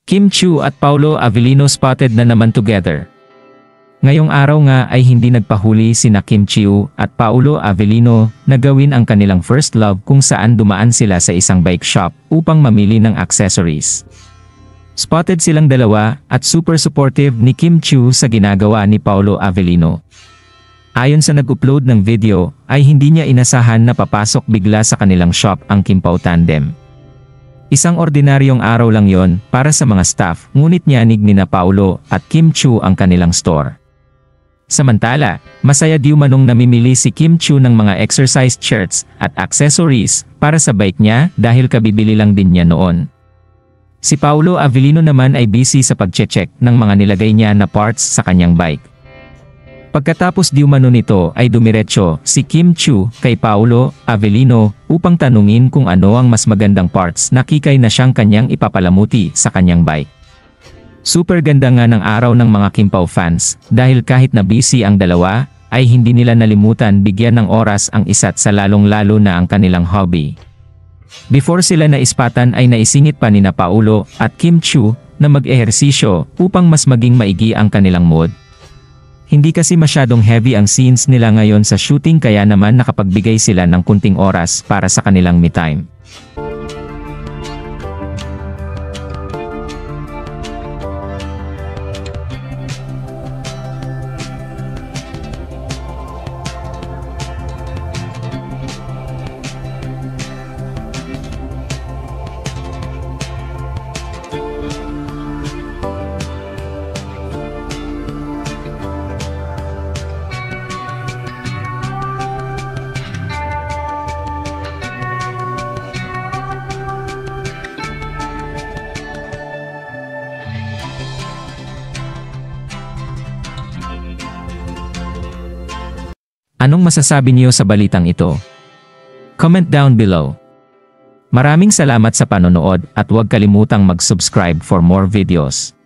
Kim Chiu at Paolo Avellino spotted na naman together. Ngayong araw nga ay hindi nagpahuli sina Kim Chiu at Paolo Avellino na gawin ang kanilang first love kung saan dumaan sila sa isang bike shop upang mamili ng accessories. Spotted silang dalawa at super supportive ni Kim Chiu sa ginagawa ni Paolo Avellino. Ayon sa nag-upload ng video ay hindi niya inasahan na papasok bigla sa kanilang shop ang Kim Pao tandem. Isang ordinaryong araw lang yon para sa mga staff, ngunit niyanig ni na Paolo at Kim Chiu ang kanilang store. Samantala, masaya di umanong namimili si Kim Chiu ng mga exercise shirts at accessories para sa bike niya dahil kabibili lang din niya noon. Si Paolo Avellino naman ay busy sa pagche-check ng mga nilagay niya na parts sa kanyang bike. Pagkatapos di umano nito ay dumiretso si Kim Chiu kay Paolo Avellino upang tanungin kung ano ang mas magandang parts na kikay na siyang kanyang ipapalamuti sa kanyang bike. Super ganda nga ng araw ng mga Kim Pao fans dahil kahit na busy ang dalawa ay hindi nila nalimutan bigyan ng oras ang isa't sa lalong-lalo na ang kanilang hobby. Before sila naispatan ay naisingit pa ni na Paolo at Kim Chiu na mag-ehersisyo upang mas maging maigi ang kanilang mood. Hindi kasi masyadong heavy ang scenes nila ngayon sa shooting kaya naman nakapagbigay sila ng kunting oras para sa kanilang me time. Anong masasabi niyo sa balitang ito? Comment down below. Maraming salamat sa panonood at huwag kalimutang mag-subscribe for more videos.